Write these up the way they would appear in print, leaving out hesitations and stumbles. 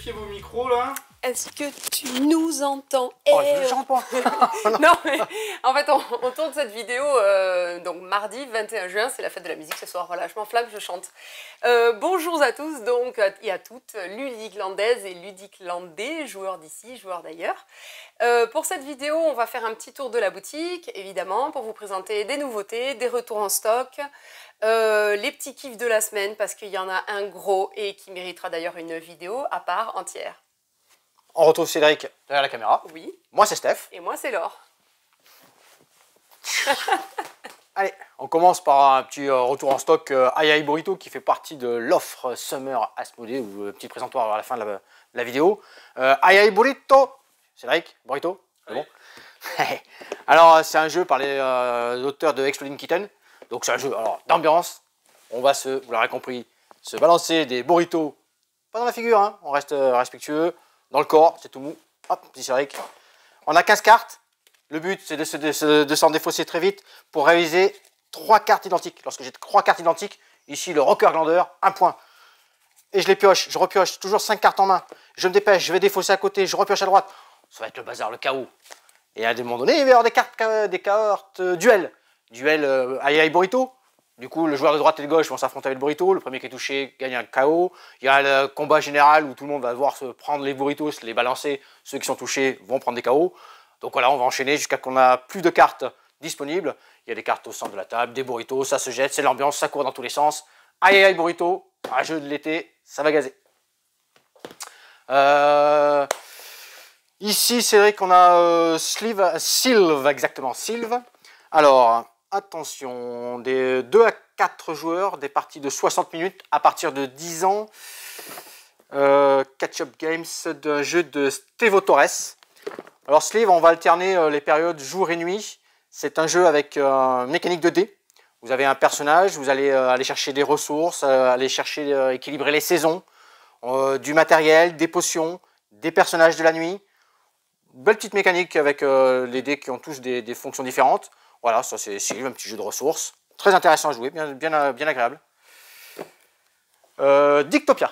vérifier vos micros là. Est-ce que tu nous entends? Oh, je chante pas. Non, mais en fait, on tourne cette vidéo donc mardi 21 juin, c'est la fête de la musique ce soir. Voilà, je m'enflamme, je chante. Bonjour à tous donc et à toutes, ludiclandaises et ludiclandais, joueurs d'ici, joueurs d'ailleurs. Pour cette vidéo, on va faire un petit tour de la boutique, évidemment, pour vous présenter des nouveautés, des retours en stock, les petits kiffs de la semaine, parce qu'il y en a un gros et qui méritera d'ailleurs une vidéo à part entière. On retrouve Cédric derrière la caméra. Oui. Moi, c'est Steph. Et moi, c'est Laure. Allez, on commence par un petit retour en stock Ai Burrito qui fait partie de l'offre Summer Asmodée, ou petit présentoir à la fin de la vidéo. Ai Burrito, Cédric, Burrito, c'est bon. Alors, c'est un jeu par les auteurs de Exploding Kitten. Donc, c'est un jeu d'ambiance. On va vous l'aurez compris, se balancer des burritos, pas dans la figure, hein, on reste respectueux. Dans le corps, c'est tout mou. Hop, petit Cédric. On a 15 cartes. Le but, c'est de s'en défausser très vite pour réaliser 3 cartes identiques. Lorsque j'ai 3 cartes identiques, ici le rocker glandeur, 1 point. Et je les pioche, je repioche, toujours 5 cartes en main. Je me dépêche, je vais défausser à côté, je repioche à droite. Ça va être le bazar, le chaos. Et à un moment donné, il va y avoir des cartes duel. Duel Ai Burrito. Du coup, le joueur de droite et de gauche vont s'affronter avec le burrito. Le premier qui est touché gagne un KO. Il y a le combat général où tout le monde va devoir se prendre les burritos, se les balancer. Ceux qui sont touchés vont prendre des KO. Donc voilà, on va enchaîner jusqu'à qu'on a plus de cartes disponibles. Il y a des cartes au centre de la table, des burritos, ça se jette, c'est l'ambiance, ça court dans tous les sens. Ai Burrito, un jeu de l'été, ça va gazer. Ici, c'est vrai qu'on a Sylve, exactement, Sylve. Alors, attention, des 2 à 4 joueurs, des parties de 60 minutes à partir de 10 ans. Catch-up Games d'un jeu de Stevo Torres. Alors Sleeve, on va alterner les périodes jour et nuit. C'est un jeu avec mécanique de dés. Vous avez un personnage, vous allez aller chercher des ressources, aller chercher équilibrer les saisons, du matériel, des potions, des personnages de la nuit. Belle petite mécanique avec les dés qui ont tous des fonctions différentes. Voilà, ça c'est un petit jeu de ressources. Très intéressant à jouer, bien agréable. Dictopia.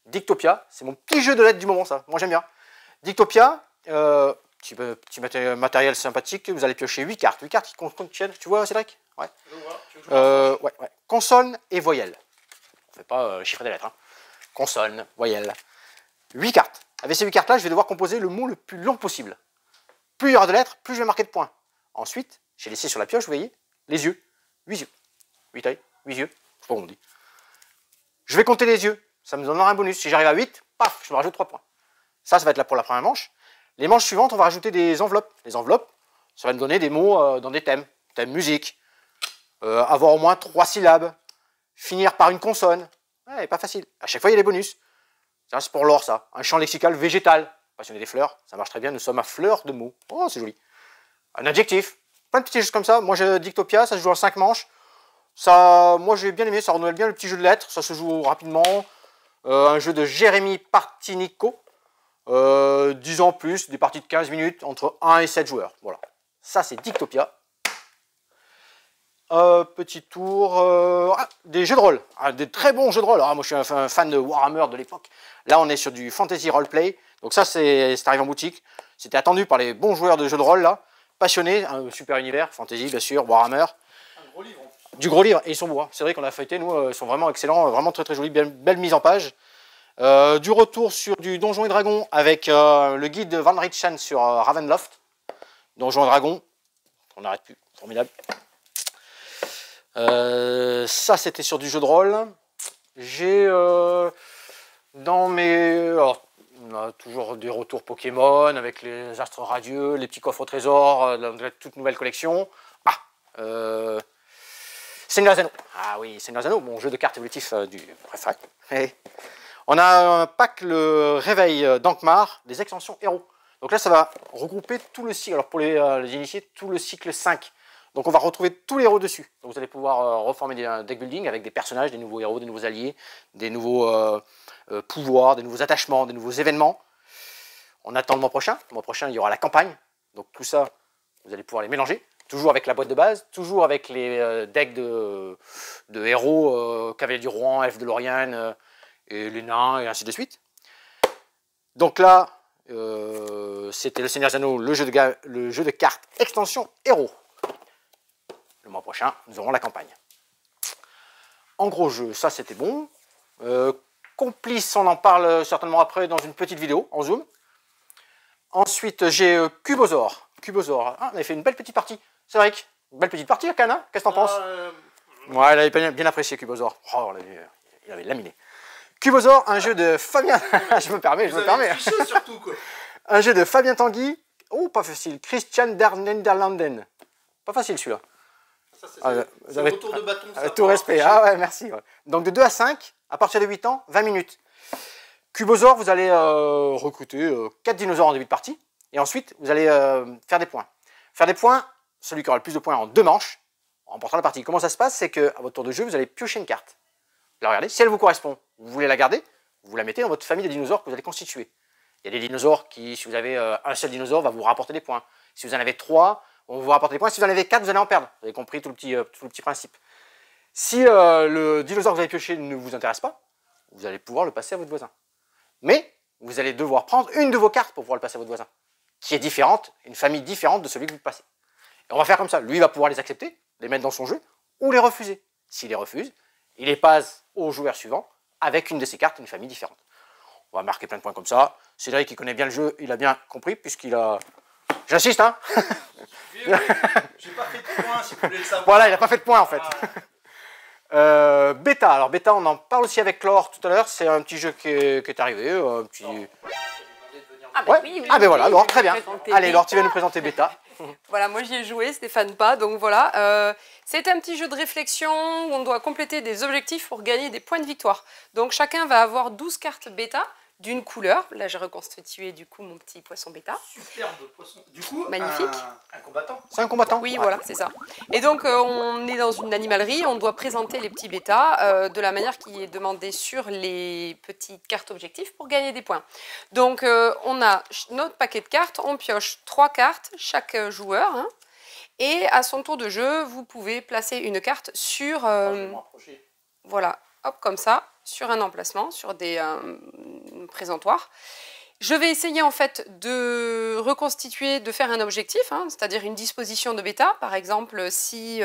Dictopia, c'est mon petit jeu de lettres du moment, ça. Moi j'aime bien. Dictopia, petit matériel sympathique. Vous allez piocher 8 cartes. 8 cartes qui contiennent, tu vois Cédric? Ouais. Ouais. Consonne et voyelle. On ne fait pas chiffrer des lettres. Hein. Consonne, voyelle. 8 cartes. Avec ces 8 cartes-là, je vais devoir composer le mot le plus long possible. Plus il y aura de lettres, plus je vais marquer de points. Ensuite, j'ai laissé sur la pioche, vous voyez, les yeux. 8 yeux. 8 yeux. 8 yeux. Je sais pas comment on dit. Je vais compter les yeux. Ça me donnera un bonus. Si j'arrive à 8, paf, je me rajoute 3 points. Ça va être là pour la première manche. Les manches suivantes, on va rajouter des enveloppes. Les enveloppes, ça va me donner des mots dans des thèmes. Thème musique. Avoir au moins 3 syllabes. Finir par une consonne. Ouais, pas facile. À chaque fois, il y a des bonus. Ça, c'est pour l'or, ça. Un champ lexical végétal. Passionné des fleurs, ça marche très bien. Nous sommes à fleur de mots. Oh, c'est joli. Un adjectif. Plein de petites choses comme ça. Moi, j'ai Dictopia, ça se joue en 5 manches. Ça, moi, j'ai bien aimé. Ça renouvelle bien le petit jeu de lettres. Ça se joue rapidement. Un jeu de Jérémy Partinico. 10 ans plus, des parties de 15 minutes, entre 1 et 7 joueurs. Voilà. Ça, c'est Dictopia. Petit tour. Des jeux de rôle. Des très bons jeux de rôle. Alors, moi, je suis un fan de Warhammer de l'époque. Là, on est sur du fantasy roleplay. Donc ça, c'est arrivé en boutique. C'était attendu par les bons joueurs de jeux de rôle, là. Passionnés. Un super univers. Fantasy, bien sûr. Warhammer. Un gros livre. Du gros livre. Et ils sont beaux. Hein. C'est vrai qu'on a feuilleté. Nous, ils sont vraiment excellents. Vraiment très, très jolis. Belle mise en page. Du retour sur du Donjons et Dragons avec le guide de Van Richten sur Ravenloft. Donjons et Dragons, on n'arrête plus, formidable. Ça, c'était sur du jeu de rôle. J'ai dans mes... Alors, on a toujours des retours Pokémon avec les astres radieux, les petits coffres au trésor, la toute nouvelle collection. Seigneur des Anneaux. Ah oui, Seigneur des Anneaux, mon jeu de cartes évolutif du préfet. On a un pack, le réveil d'Ankmar, des extensions héros. Donc là, ça va regrouper tout le cycle. Alors pour les initiés, tout le cycle 5. Donc on va retrouver tous les héros dessus. Donc vous allez pouvoir reformer des deck building avec des personnages, des nouveaux héros, des nouveaux alliés, des nouveaux pouvoirs, des nouveaux attachements, des nouveaux événements. On attend le mois prochain. Le mois prochain, il y aura la campagne. Donc tout ça, vous allez pouvoir les mélanger. Toujours avec la boîte de base, toujours avec les decks de héros, Cavalier du Rouen, Elfe de Lorient, et les nains, et ainsi de suite. Donc là, c'était le Seigneur des Anneaux, le jeu de cartes extension héros. Le mois prochain, nous aurons la campagne. En gros jeu, ça c'était bon. Complice, on en parle certainement après dans une petite vidéo en zoom. Ensuite, j'ai Cubosaur. Cubosaur, ah, on avait fait une belle petite partie. C'est vrai, une belle petite partie à Cannes, hein. Qu'est-ce que t'en penses? Ouais, il avait bien apprécié Cubosaur. Oh, il avait laminé. Cubosaur, un jeu de Fabien... je me permets. Surtout, quoi. Un jeu de Fabien Tanguy. Oh, pas facile. Christian der Nederlanden. Pas facile celui-là. C'est un retour de bâton. Ça, tout respect. Ah ouais, merci. Ouais. Donc de 2 à 5, à partir de 8 ans, 20 minutes. Cubosaur, vous allez recruter 4 dinosaures en début de partie. Et ensuite, vous allez faire des points. Faire des points, celui qui aura le plus de points en 2 manches, en remportant la partie. Comment ça se passe? C'est qu'à votre tour de jeu, vous allez piocher une carte. La regardez. Si elle vous correspond, vous voulez la garder, vous la mettez dans votre famille de dinosaures que vous allez constituer. Il y a des dinosaures qui, si vous avez un seul dinosaure, va vous rapporter des points. Si vous en avez 3, on va vous rapporter des points. Si vous en avez 4, vous allez en perdre. Vous avez compris tout le petit principe. Si le dinosaure que vous avez pioché ne vous intéresse pas, vous allez pouvoir le passer à votre voisin. Mais vous allez devoir prendre une de vos cartes pour pouvoir le passer à votre voisin, qui est différente, une famille différente de celui que vous passez. Et on va faire comme ça. Lui va pouvoir les accepter, les mettre dans son jeu, ou les refuser. S'il les refuse, il les passe au joueur suivant avec une de ses cartes, une famille différente. On va marquer plein de points comme ça. Cédric, qui connaît bien le jeu, il a bien compris, puisqu'il a... J'insiste, hein. J'ai pas fait de points, si vous voulez le savoir. Voilà, il n'a pas fait de points, en fait. Bêta. Alors, Bêta, on en parle aussi avec Laure tout à l'heure. C'est un petit jeu qui est arrivé. Un petit... Ah ben ouais. oui, Ah ben voilà, Laure, très bien. Présenter Allez, Laure, Bêta. tu vas nous présenter Bêta. Voilà, moi j'y ai joué, Stéphane pas, donc voilà. C'est un petit jeu de réflexion où on doit compléter des objectifs pour gagner des points de victoire. Donc chacun va avoir 12 cartes bêta d'une couleur. Là j'ai reconstitué du coup mon petit poisson bêta. Superbe poisson. Du coup, Magnifique. Un combattant. C'est un combattant. Oui, Ouais. voilà, c'est ça. Et donc, on est dans une animalerie, on doit présenter les petits bêtas de la manière qui est demandée sur les petites cartes objectifs pour gagner des points. Donc, on a notre paquet de cartes, on pioche 3 cartes, chaque joueur. Hein, et à son tour de jeu, vous pouvez placer une carte sur... Je vais m'approcher. voilà, hop, comme ça, sur un emplacement, sur des présentoirs. Je vais essayer en fait de reconstituer, de faire un objectif, hein, c'est-à-dire une disposition de bêta. Par exemple, si...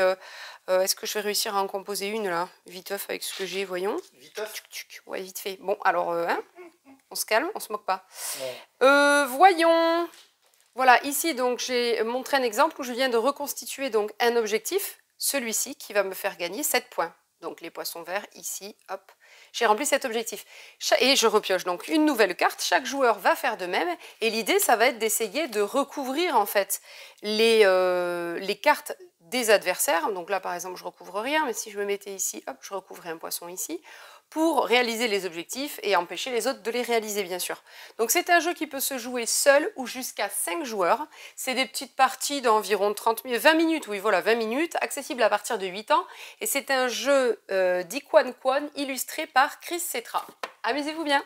est-ce que je vais réussir à en composer une là, viteuf avec ce que j'ai, voyons. Viteuf. Ouais, vite fait. Bon, alors, hein, on se calme, on se moque pas. Ouais. Voyons. Voilà, ici donc j'ai montré un exemple où je viens de reconstituer donc un objectif, celui-ci qui va me faire gagner 7 points. Donc les poissons verts ici, hop. J'ai rempli cet objectif. Et je repioche donc une nouvelle carte. Chaque joueur va faire de même. Et l'idée, ça va être d'essayer de recouvrir en fait les cartes des adversaires. Donc là, par exemple, je recouvre rien. Mais si je me mettais ici, hop, je recouvrais un poisson ici. Pour réaliser les objectifs et empêcher les autres de les réaliser, bien sûr. Donc c'est un jeu qui peut se jouer seul ou jusqu'à 5 joueurs. C'est des petites parties d'environ 20 minutes, oui voilà, 20 minutes, accessible à partir de 8 ans. Et c'est un jeu d'Iquan Quan illustré par Chris Cetra. Amusez-vous bien.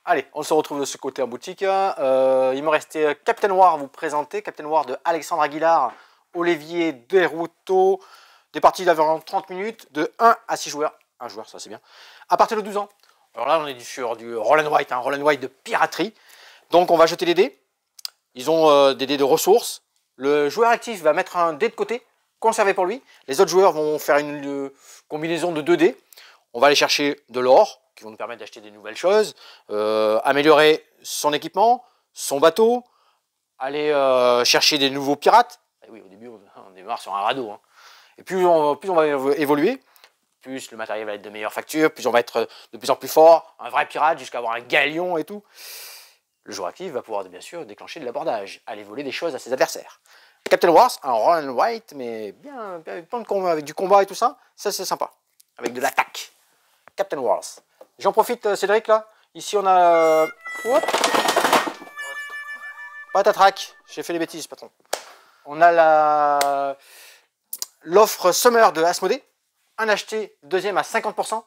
Allez, on se retrouve de ce côté en boutique. Il me restait Captain War à vous présenter. Captain War de Alexandre Aguilar, Olivier Desrouteaux. Des parties d'environ 30 minutes, de 1 à 6 joueurs. Un joueur, ça c'est bien. À partir de 12 ans. Alors là, on est sur du roll and white, roll and white de piraterie. Donc on va jeter des dés. Ils ont des dés de ressources. Le joueur actif va mettre un dé de côté, conservé pour lui. Les autres joueurs vont faire une combinaison de 2 dés. On va aller chercher de l'or, qui vont nous permettre d'acheter des nouvelles choses, améliorer son équipement, son bateau, aller chercher des nouveaux pirates. Et oui, au début, on démarre sur un radeau. Hein. Et plus on va évoluer, plus le matériel va être de meilleure facture, plus on va être de plus en plus fort, un vrai pirate jusqu'à avoir un galion et tout. Le joueur actif va pouvoir bien sûr déclencher de l'abordage, aller voler des choses à ses adversaires. Captain Wars, un roll and white, mais bien plein de combat, avec du combat et tout ça, ça c'est sympa, avec de l'attaque. Captain Wars. J'en profite, Cédric, là. Ici on a... Patatrac, j'ai fait des bêtises, patron. On a l'offre Summer de Asmodée. Un acheté, deuxième à 50%.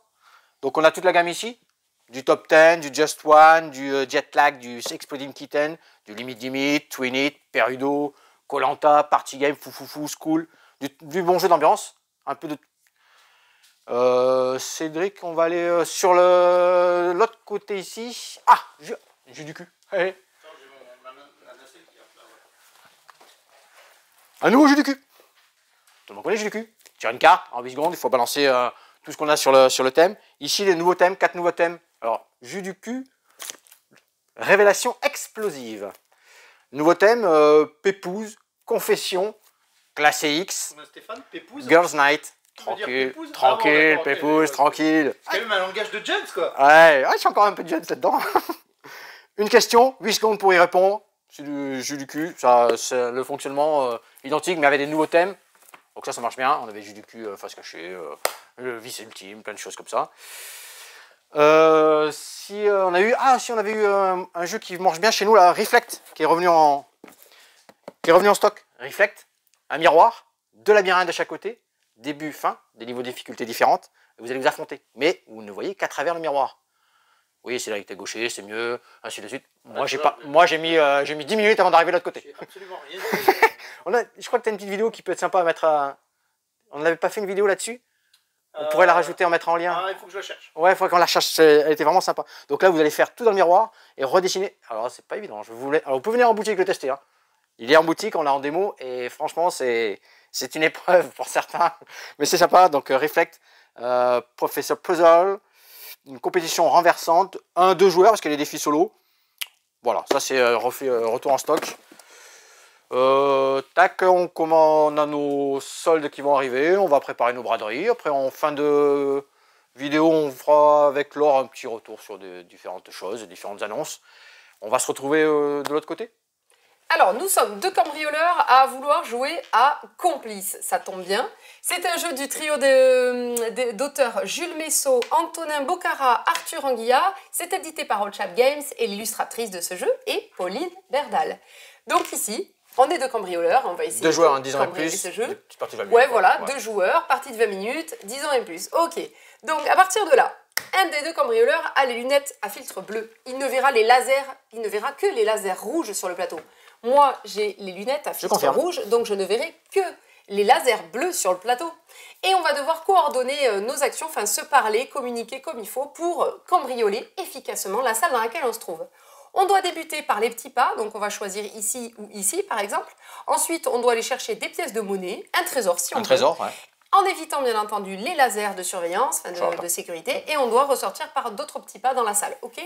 Donc on a toute la gamme ici. Du Top 10, du Just One, du Jetlag, du Exploding Kitten, du Limit Limit, Twin It, Perudo, Koh-Lanta, Party Game, Foufoufou, School. Du bon jeu d'ambiance. Un peu de... Cédric, on va aller sur l'autre côté ici. Ah, Jus du cul. Allez. Attends, j'ai ma nacelle qui est là. Un nouveau jus du cul. Tout le monde connaît le jus du cul. Tire une carte, en 8 secondes, il faut balancer tout ce qu'on a sur le thème. Ici, les nouveaux thèmes, 4 nouveaux thèmes. Alors, jus du cul, révélation explosive. Nouveau thème, pépouze, confession, classé X, Stéphane, pépouze. girls night. Tu veux dire Tranquille, pépouze? tranquille, Ah bon, d'accord, pépouze, ok. tranquille. C'est quand même un langage de jeunes, quoi. Ouais, je suis encore un peu de jeune là-dedans. Une question, 8 secondes pour y répondre. C'est du jus du cul. Ça, c'est le fonctionnement identique, mais avec des nouveaux thèmes. Donc ça marche bien. On avait jus du cul, face cachée, le vice ultime, plein de choses comme ça. Si on avait eu un jeu qui marche bien chez nous, là, Reflect, qui est revenu en stock. Reflect, un miroir, 2 labyrinthes de chaque côté, début, fin, des niveaux de difficulté différentes. Vous allez vous affronter, mais vous ne voyez qu'à travers le miroir. Oui, c'est là avec ta gaucher, c'est mieux, ainsi de suite. Moi, j'ai mis 10 minutes avant d'arriver de l'autre côté. J'ai absolument rien. Je crois que tu as une petite vidéo qui peut être sympa à mettre à... On n'avait pas fait une vidéo là-dessus? On pourrait la rajouter, en mettre en lien. Ah, il faut que je la cherche. Ouais, il faudrait qu'on la cherche, elle était vraiment sympa. Donc là, vous allez faire tout dans le miroir et redessiner. Alors, c'est pas évident. Alors, vous pouvez venir en boutique le tester. Hein. Il est en boutique, on l'a en démo et franchement, c'est une épreuve pour certains. Mais c'est sympa. Donc, Reflect, Professeur Puzzle, une compétition renversante, 1-2 joueurs parce qu'il y a des défis solo. Voilà, ça c'est retour en stock. Tac, on a nos soldes qui vont arriver, on va préparer nos braderies. Après, en fin de vidéo, on fera avec Laure un petit retour sur différentes choses, différentes annonces. On va se retrouver de l'autre côté. Alors, nous sommes 2 cambrioleurs à vouloir jouer à Complice. Ça tombe bien. C'est un jeu du trio d'auteurs Jules Messot, Antonin Bocara, Arthur Anguilla. C'est édité par Old Chap Games et l'illustratrice de ce jeu est Pauline Berdal. Donc ici, on est 2 cambrioleurs. On va essayer 2 joueurs, de 10 ans et cambrioler plus. ce jeu. Petite partie de 20 minutes. Ouais, voilà, Ouais. 2 joueurs, partie de 20 minutes, 10 ans et plus. Ok. Donc, à partir de là, un des 2 cambrioleurs a les lunettes à filtre bleu. Il ne verra que les lasers rouges sur le plateau. Moi, j'ai les lunettes à filtre rouge, donc je ne verrai que les lasers bleus sur le plateau. Et on va devoir coordonner nos actions, enfin se parler, communiquer comme il faut pour cambrioler efficacement la salle dans laquelle on se trouve. On doit débuter par les petits pas, donc on va choisir ici ou ici par exemple. Ensuite, on doit aller chercher des pièces de monnaie, un trésor si on peut. Un trésor, ouais. En évitant bien entendu les lasers de surveillance, de sécurité, et on doit ressortir par d'autres petits pas dans la salle, ok?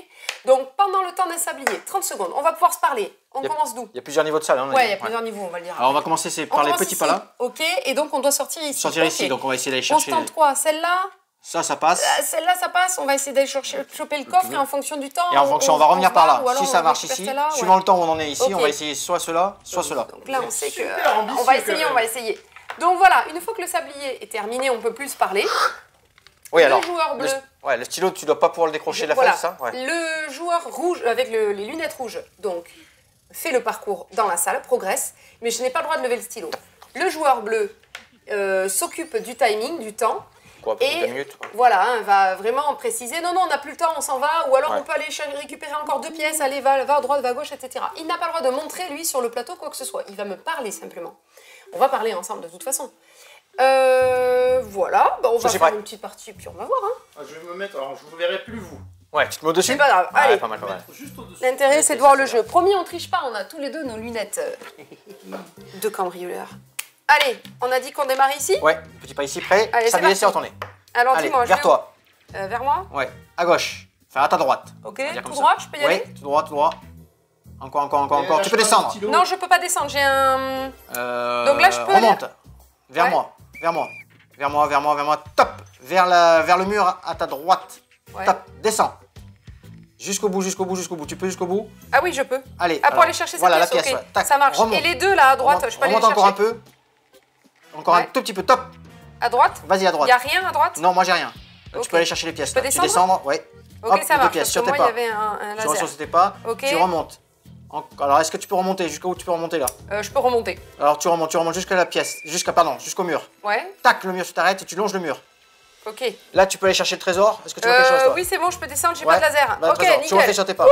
Donc pendant le temps d'un sablier, 30 secondes, on va pouvoir se parler. On commence d'où? Il y a plusieurs niveaux de salle. Hein, Ouais, il y a plusieurs niveaux, on va le dire. Alors on va commencer par les petits pas là. Ok, et donc on doit sortir ici. Sortir ici, donc on va essayer d'aller On chercher. se tente quoi? Celle-là? Ça passe. Celle-là, ça passe. On va essayer d'aller choper le coffre et en fonction du temps. Et en fonction, on va revenir par là. Si ça marche récupère ici, celle-là, suivant ouais. le temps où on en est ici, Ok. on va essayer soit cela, soit cela. Donc là, on sait que. Super ambitieux, On va quand même. essayer. Donc voilà, une fois que le sablier est terminé, on peut plus se parler. Oui, Le alors. joueur bleu. Le stylo, tu dois pas pouvoir le décrocher de la Voilà. face, ça? Ouais. Le joueur rouge avec les lunettes rouges, donc, fait le parcours dans la salle, progresse, mais je n'ai pas le droit de lever le stylo. Le joueur bleu s'occupe du timing, du temps. Quoi, Et 2 minutes? Ouais. voilà, hein, va vraiment préciser, non, on n'a plus le temps, on s'en va, ou alors Ouais. on peut aller récupérer encore 2 pièces, allez, va à droite, va à gauche, etc. Il n'a pas le droit de montrer, lui, sur le plateau, quoi que ce soit. Il va me parler simplement. On va parler ensemble, de toute façon. Voilà, bah, on va c'est faire prêt. une petite partie, puis on va voir. Hein. Ah, je vais me mettre, alors je ne vous verrai plus vous. Ouais, tu te mets au-dessus? C'est pas grave, Ouais, allez. pas mal, pas mal. Juste au-dessus. L'intérêt, c'est de voir le jeu. Promis, on triche pas, on a tous les 2 nos lunettes de cambrioleurs. Allez, on a dit qu'on démarre ici? Ouais, petit pas ici, prêt. Allez, Ça c'est vient laisser parti. retourner. Alors Allez, dis-moi, je vers vais toi. où Vers moi? Ouais, à gauche. Enfin, à ta droite. Ok, On va dire tout comme droit, ça. je peux y aller? Ouais, tout droit, tout droit. Encore. Là, Tu je peux prends descendre. le stylo. Non, je peux pas descendre, j'ai un... Donc là, je peux remonte. Vers Ouais. moi. Top. Vers le mur à ta droite. Ouais. Top. Descends. Jusqu'au bout. Tu peux jusqu'au bout? Ah oui, je peux. Allez. Ah, pour alors, aller chercher voilà, cette pièce, la pièce. ok. Ouais. Tac, Ça marche. remonte. Et les 2 là, à droite, je peux aller les remonte chercher. encore un peu. Encore un Ouais. tout petit peu. Top. À droite? Vas-y, à Il droite. n'y a rien à droite? Non, moi j'ai rien. Ok. Tu peux aller chercher les pièces. peux là. Tu descendre descends, ouais. Ok, Hop, ça les deux marche. pièces Parce sur que tes moi, il y pas. avait un Tu laser. sur tes pas. Ok. Tu remontes. Alors, est-ce que tu peux remonter? Jusqu'où tu peux remonter là? Je peux remonter. Alors, tu remontes jusqu'à la pièce. Jusqu'au mur. Ouais, Tac, le mur, tu t'arrêtes et tu longes le mur. ok. Là, tu peux aller chercher le trésor. Est-ce que tu vois quelque chose, toi? Oui, c'est bon, je peux descendre, j'ai Ouais. pas de laser. Bah, le Ok, trésor. Tu refais nickel. sur tes pas.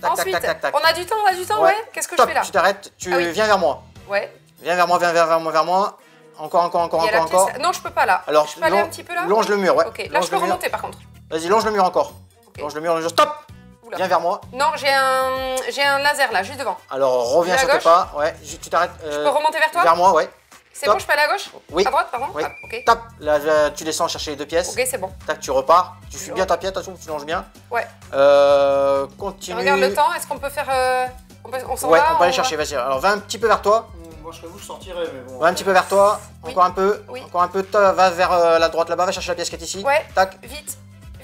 Tac, Ensuite, tac. on a du temps, ouais. Qu'est-ce que je Top, fais là? tu t'arrêtes, tu Ah oui. viens vers moi. Ouais. Viens vers moi. Encore. Il y a la pièce... Non, je peux pas là. Alors, je peux aller un petit peu là? longe le mur, ouais. Ok, là, je peux remonter par contre. Vas-y, longe le mur encore. Ok. Longe le mur, stop. Oula. Viens vers moi. Non, j'ai un laser là, juste devant. Alors reviens À sur tes gauche. pas. Ouais, tu t'arrêtes. Je peux remonter vers toi? Vers moi, ouais. C'est Top. bon, je peux aller à gauche? Oui. À droite, pardon? Oui. Ah, ok. Tape. Là, tu descends chercher les 2 pièces. Ok, c'est bon. Tac, tu repars. Tu suis bien ta pièce, attention, tu longes bien. Ouais. Continue. Regarde le temps, est-ce qu'on peut faire. On s'en Ouais, va? on peut aller chercher, vas-y. Alors va un petit peu vers toi. Moi, je serais vous, je sortirais, mais bon. Va un petit peu vers toi. Oui. Encore un peu. Oui. Encore un peu. Va vers la droite là-bas. Va chercher la pièce qui est ici. Ouais. Tac. Vite.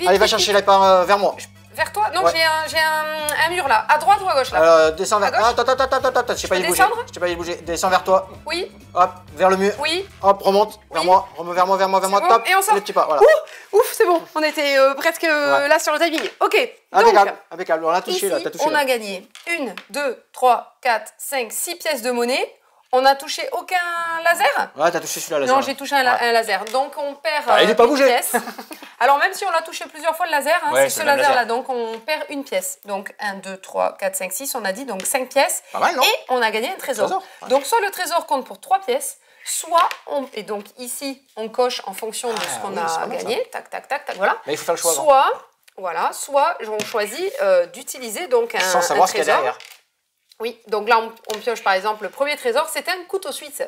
Allez, va chercher la part vers moi. Vers toi? Non, Ouais. j'ai un mur là. À droite ou à gauche là? Descends vers. À gauche. Attends, je t'ai pas dit de bouger. descendre Je t'ai pas dit de bouger. Descends vers toi. Oui, Hop, vers le mur. oui. Hop, remonte. Vers Oui. moi. Remonte vers moi. C'est bon, Top. et on sort. Les petits pas. Voilà. Ouf, c'est bon. On était presque là sur le timing. Ok. Donc, Impeccable. Impeccable. On l'a touché ici, là. T'as touché on là. a gagné 1, 2, 3, 4, 5, 6 pièces de monnaie. On n'a touché aucun laser? Ouais, t'as touché celui-là. laser. Non, j'ai touché un laser. Donc, on perd Ah, il est pas une bougé. pièce. Alors, même si on l'a touché plusieurs fois le laser, hein, Ouais, c'est c'est ce le même laser-là. laser. Donc, on perd une pièce. Donc, 1, 2, 3, 4, 5, 6, on a dit. Donc, 5 pièces. Pas mal, non? Et on a gagné un trésor. Ouais. Donc, soit le trésor compte pour 3 pièces, soit on... Et donc, ici, on coche en fonction de ce qu'on oui, c'est a pas mal, gagné. Tac, tac, tac, tac, voilà. Mais il faut faire le choix. avant. Soit on choisit d'utiliser donc Sans savoir ce qu'il y a trésor. derrière. Oui, donc là, on pioche par exemple le premier trésor, c'était un couteau suisse.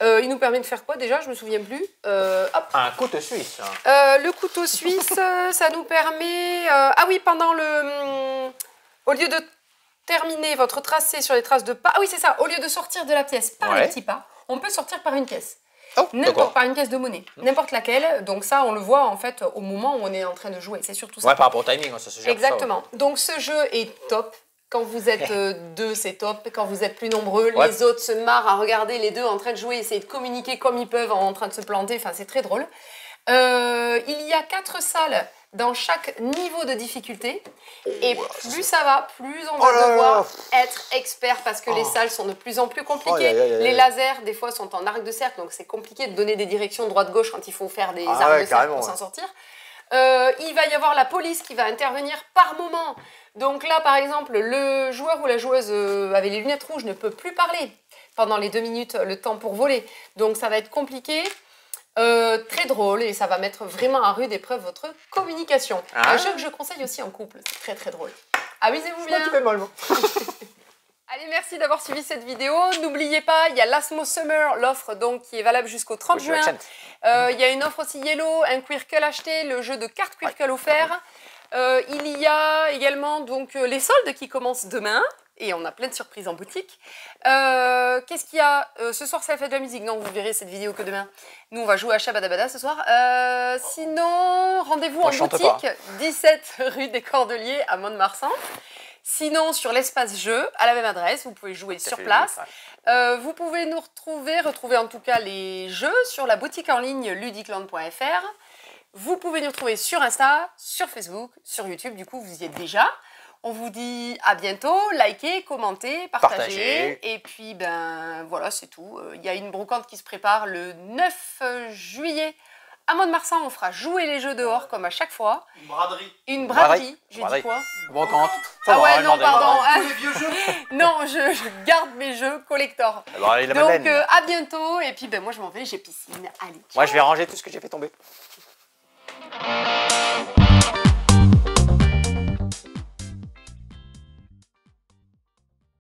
Il nous permet de faire quoi déjà? Je me souviens plus. Hop. Un couteau suisse. Le couteau suisse, ça nous permet... ah oui, pendant le... au lieu de terminer votre tracé sur les traces de pas... Ah oui, c'est ça. Au lieu de sortir de la pièce par Ouais. les petits pas, on peut sortir par une pièce. Oh, N'importe, par une pièce de monnaie. N'importe laquelle. Donc ça, on le voit en fait au moment où on est en train de jouer. C'est surtout ça. Ouais, par rapport au timing, ça se gère. Exactement. Donc ce jeu est top. Quand vous êtes deux, c'est top. Quand vous êtes plus nombreux, Ouais. les autres se marrent à regarder les deux en train de jouer, essayer de communiquer comme ils peuvent en train de se planter. Enfin, c'est très drôle. Il y a 4 salles dans chaque niveau de difficulté. Et plus ça va, plus on va Oh là là. devoir être expert parce que les salles sont de plus en plus compliquées. Oh, aïe, aïe, aïe. Les lasers, des fois, sont en arc de cercle, donc c'est compliqué de donner des directions droite-gauche quand il faut faire des Ah arcs ouais, de cercle carrément, pour ouais. s'en sortir. Il va y avoir la police qui va intervenir par moment. Donc là, par exemple, le joueur ou la joueuse avec les lunettes rouges ne peut plus parler pendant les 2 minutes, le temps pour voler. Donc ça va être compliqué, très drôle, et ça va mettre vraiment à rude épreuve votre communication. Ah. Un jeu que je conseille aussi en couple, c'est très très drôle. Amusez-vous bien. Tu fais mal, moi. Allez, merci d'avoir suivi cette vidéo. N'oubliez pas, il y a l'Asmo Summer, l'offre donc qui est valable jusqu'au 30 juin. Il y a une offre aussi Yellow, un Quirkle acheté, le jeu de cartes Quirkle offert. Il y a également donc les soldes qui commencent demain. Et on a plein de surprises en boutique. Qu'est-ce qu'il y a ce soir, c'est la fête de la musique. Non, vous verrez cette vidéo que demain. Nous, on va jouer à Shabadabada ce soir. Sinon, rendez-vous en boutique, 17 rue des Cordeliers à Mont-de-Marsan. Sinon, sur l'espace jeu, à la même adresse, vous pouvez jouer sur place. Vous pouvez nous retrouver en tout cas les jeux sur la boutique en ligne ludicland.fr. Vous pouvez nous retrouver sur Insta, sur Facebook, sur YouTube. Du coup, vous y êtes déjà. On vous dit à bientôt, likez, commentez, partagez. Et puis, ben voilà, c'est tout. Il y a une brocante qui se prépare le 9 juillet. À Mont-de-Marsan, on fera jouer les jeux dehors comme à chaque fois. Une braderie. Une braderie. J'ai dit quoi? Brocante. Ah ouais, non, pardon. Tous les vieux jeux. Non, je garde mes jeux collector. Alors, il a Donc, Madeleine. à bientôt. Et puis, ben moi, je m'en vais, j'ai piscine. Allez, ciao. Moi, je vais ranger tout ce que j'ai fait tomber.